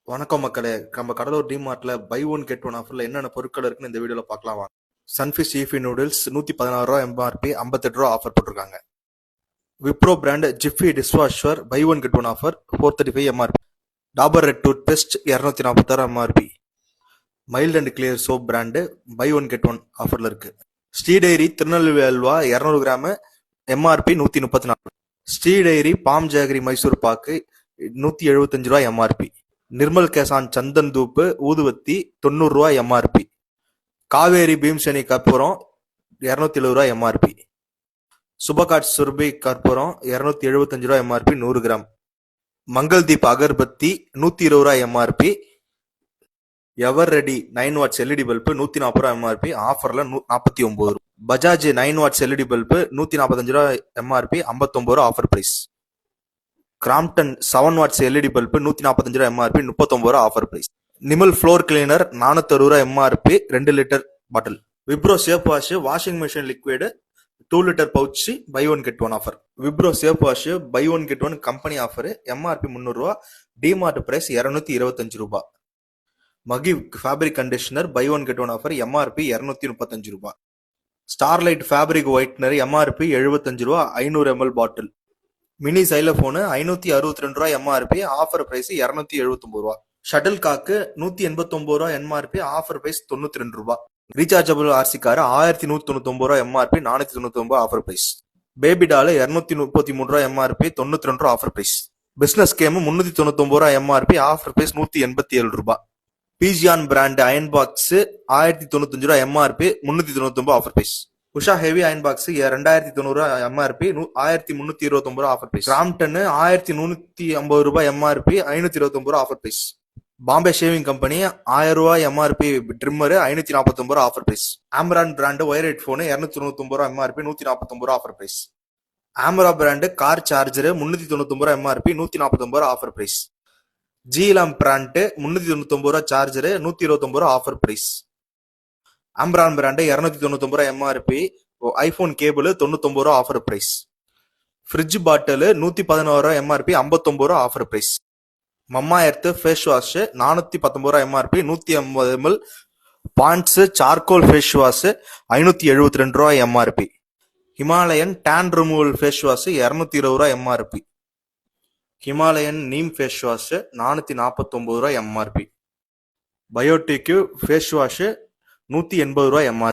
வணக்கம் மக்களே. நம்ம கடலூர் டிமார்ட்ல பை ஒன் கெட் ஒன் ஆஃபர்ல என்னென்ன பொருட்கள் இருக்குன்னு இந்த வீடியோல பார்க்கலாம் வாங்க. சன்ஃபிஷ் ஈஃபி நூடுல்ஸ் 116 ரூபா எம்ஆர்பி, 58 ரூபா ஆஃபர் போட்டிருக்காங்க. Wipro brand Giffy dishwasher buy one get one offer 435 MRP. Dabur red toothpaste 246 MRP. Mild and clear soap brand buy one get one ஆஃபர்ல இருக்கு. Sri dairy Tirunelveli halwa 200 gram MRP 134. Sri dairy palm jaggery Mysore pak 175 ரூபா MRP. Nirmal கேசான் சந்தன் தூப்பு ஊதுவத்தி 90 ரூபா MRP. Kaveri பீம்சனி கற்பூரம் 270 ரூபா MRP. சுபகாட் சுர்பி கற்பூரம் 275 ரூபா எம்ஆர்பி 100 கிராம். மங்கள்தீப் அகர்பத்தி 120 ரூபா MRP. Eveready 9 watts LED bulb 140 ரூபா எம்ஆர்பி, ஆஃபர்ல 49 ரூபா. பஜாஜ் 9 வாட்ஸ் எல்இடி பல்பு 145 ரூபா எம்ஆர்பி, 59 ரூபா offer price. Crompton 7 watts LED bulb 145 ரூபா எம்ஆர்பி, 39 ரூபா offer price. Nimyle floor cleaner 460 ரூபா MRP, 2 litre bottle. Wipro safe wash washing machine liquid 2 litre pouch buy one get one offer. Wipro safe wash buy one get one company offer, MRP 300 ரூபா, DMart price 225 ரூபா. மகி fabric conditioner buy one get one offer, MRP 235 ரூபா. Starlight fabric whitener MRP 75 ரூபா, 500 ml பாட்டில். Mini சைலபோனு 562 ரூபா MRP, offer price 279 ரூபா. Shuttle cock 189 ரூபா MRP, offer price 92 ரூபா. Rechargeable RC car 1199 ரூபா MRP, 499 offer price. Baby doll 233 ரூபா எம்ஆர்பி, 92 ரூபா offer price. Business game 399 ரூபா எம்ஆர்பி, ஆஃபர் பிரைஸ் 187 ரூபா. பிஜியான் பிராண்ட் அயன் பாக்ஸ் 1095 ரூபா MRP, 399 offer price. Usha heavy iron box 2090 ரூபா MRP, 1329 ரூபா ஆஃபர் பிரைஸ். கிராம்டன் 1150 ரூபாய் எம்ஆர்பி, 529 ரூபா offer price. Bombay shaving company 1000 ரூபாய் எம்ஆர்பி ட்ரிம்மர் 549 ரூபா offer price. Ambrane brand wire headphone 299 ரூபா MRP, 149 ரூபா offer price. Ambrane brand car charger 399 ரூபா MRP, 149 ரூபா ஆஃபர் பிரைஸ். ஜிலாம் பிராண்ட் 399 ரூபா சார்ஜர், 129 ரூபா ஆஃபர் பிரைஸ். ஆம்ரான் பிராண்ட் 299 ரூபா எம்ஆர்பி, ஐபோன் கேபிள் 99 ரூபா ஆஃபர் பிரைஸ். ஃப்ரிட்ஜ் பாட்டில் 111 ரூபா எம்ஆர்பி, 59 ரூபா offer price. Mama earth face wash 419 ரூபா MRP, 150 ml. Pond's charcoal face wash 572 ரூபா MRP. Himalayan tan removal face wash 220 ரூபா MRP. Himalayan neem face wash 449 ரூபா MRP. Biotic face wash 180 ரூபா MRP.